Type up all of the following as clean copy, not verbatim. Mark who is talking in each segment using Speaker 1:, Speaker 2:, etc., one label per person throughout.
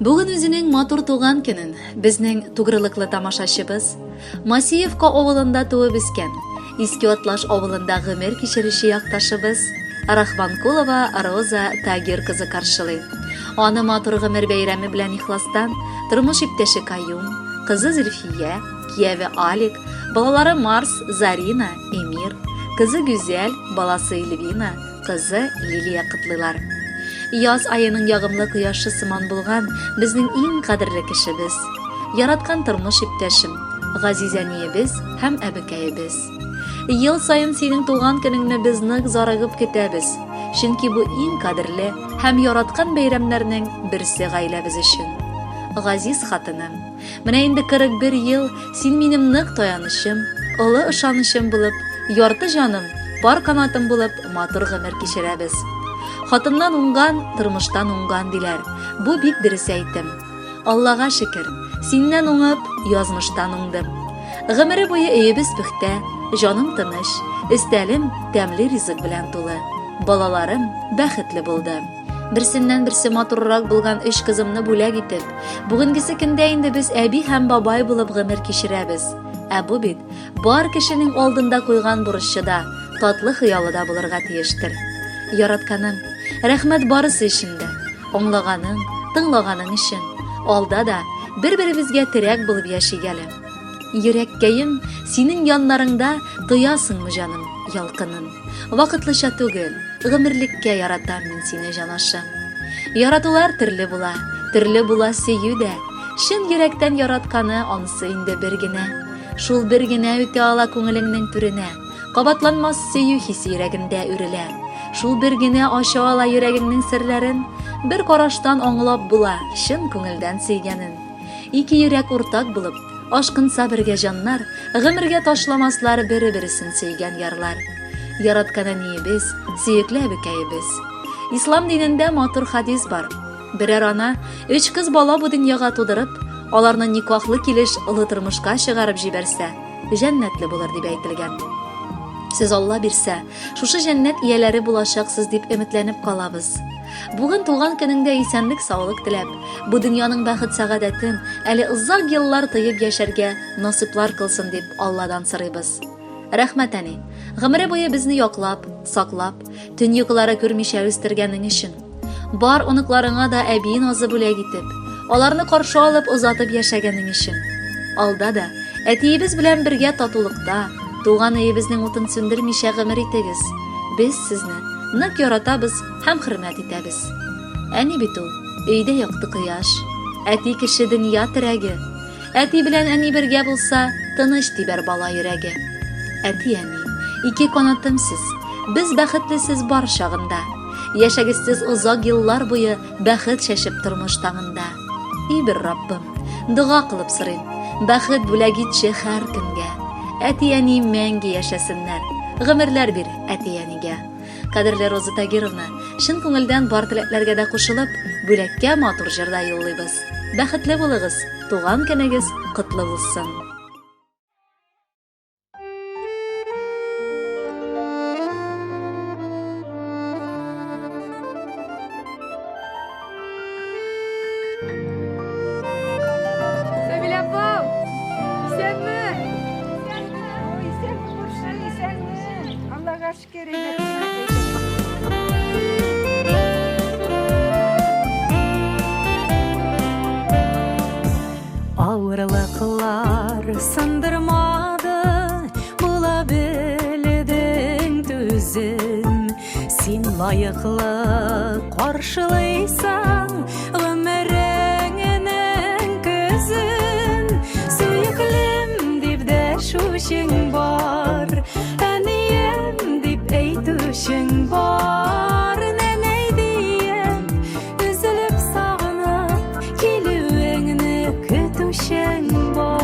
Speaker 1: Бүген үзенең матур туган көнен безнең тугрылыклы тамашачыбыз Масиевка авылында туып үскән, Иске Атлаш авылында гомер кичерүче якташыбыз Рахманкулова Роза Тагир кызы каршылый. Аны матур гомер бәйрәме белән ихластан тормыш иптәше Каюм, кызы Зөлфия, кияве Алик, балалары Марс, Зарина, Эмир, кызы Гүзәл, баласы Эльвина, кызы Лилия кытлылар. Яз айының ягымлы кояшы сыман булган безнең иң кадерле кешебез, яраткан тормыш иптәшем, газизәниебез һәм әбекәебез. Ел сайын синең туган көнеңне без нык зарыгып көтәбез, чөнки бу иң кадерле һәм яраткан бәйрәмнәрнең берсе гаиләбез өчен. Газиз хатыным, менә инде 41 ел син минем нык таянычым, олы ышанычым булып, ярты җаным, бар канатым булып матур гомер кичерәбез. Хатыннан уңган, тормыштан уңган диләр. Бу бик дөрес әйтем. Аллага шөкер, синнән уңып, язмыштан уңдым. Гомере буе өебез пөхтә, җаным тыныч, өстәлем тәмле ризык белән тулы. Балаларым бәхетле булды. Берсеннән-берсе матуррак булган 3 кызымны бүләк итеп, бүгенгесе көндә инде без әби һәм бабай булып гомер кичерәбез. Ә бу бит бар кешенең алдында куйган бурычы да, татлы хыялы да булырга тиештер. Яратканым, рәхмәт барысы өчен дә, аңлаганың, тыңлаганың өчен. Алда да бер-беребезгә терәк булып яшигәле. Йөрәккәем синең яннарыңда тоясыңмы җаным, ялкынын. Вакытлыча түгел, гомерлеккә яратам мин сине җанашым. Яратулар төрле була сөю дә. Шын йөрәктән яратканы анысы инде бер генә. Шул бер генә үтә ала күңелеңнең түренә. Кабатланмас сөю хис йөрәгендә үрелә. Шул бер генә ача ала йөрәгеңнең серләрен, бер караштан аңлап була шын күңелдән сөйгәнен. Ике йөрәк уртак булып, ашкынса бергә җаннар, гомергә ташламаслар бер-берсен сөйгән ярлар. Яраткан әниебез, сөекле әбекәебез. Ислам динендә матур хадис бар. Берәр ана 3 кыз бала бу дөньяга тудырып, аларны никахлы килеш олы тормышка чыгарып җибәрсә, җәннәтле булыр дип әйтелгән. Сез Алла бирсә, шушы җәннәт ияләре булачаксыз дип өметләнеп калабыз. Бүген туган көнеңдә исәнлек, саулык теләп, бу дөньяның бәхет сәгадәтен әле озак еллар тыеп яшәргә насыйплар кылсын дип Алладан сорыйбыз. Рәхмәт әни, гомере буе безне яклап, саклап, төн йокылары күрмичә үстергәнең өчен. Бар оныкларыңа да әби назы бүләк итеп, аларны каршы алып озатып яшәгәнең өчен. Алда да әтиебез белән бергә татулыкта, туган өебезнең утын сүндермичә гомер итегез. Без сезне нык яратабыз һәм хөрмәт итәбез. Әни бит ул, өйдә якты кояш, әти кеше дөнья терәге. Әти белән әни бергә булса, тыныч тибәр бала йөрәге. Әти әни, ике канатым сез, без бәхетлесез бар чагында. Яшәгезсез озак еллар буе бәхет шәшеп тормыш таңында. И бер Раббым, дуга кылып сорыйм, бәхет бүләк итче һәр көнгә. Әти-әни мәңге яшәсеннәр, гомерләр бир әти-әнигә. Кадерле Роза Тагировна, шын күңелдән бар теләкләргә дә кушылып, бүләккә матур җырда юллыйбыз. Бәхетле булыгыз, туган көнегез котлы булсын.
Speaker 2: Авырлыклар сындырмады, була белдең түзем. Син лайыклы каршылыйсаң гомереңнең көзен. Сөеклем дип дәшүшең бар, әнием дип әйтүшең бар. Нәнәй дием, үзелеп сагынып, килүеңне көтүшең бар.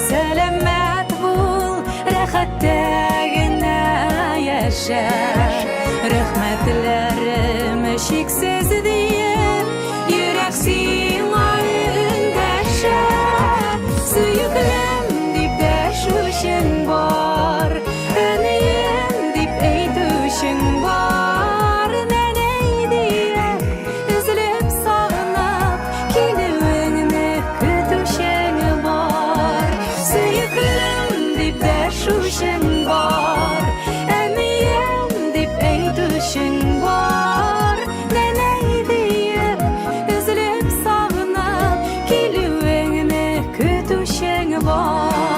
Speaker 2: selamat bul, rahatdagina yaşa. Rahmetlerim şiksiz diyem, yürek sinarındaşa. Suyuklem dip de şuşun var, öneyem dip eydüşün var. Neney diye üzülüp sağınap, kilüğünü kütüşün var. Suyuklem dip de şuşun var, öneyem dip eydüşün var. Neney diye üzülüp sağınap, kilüğünü kütüşün var.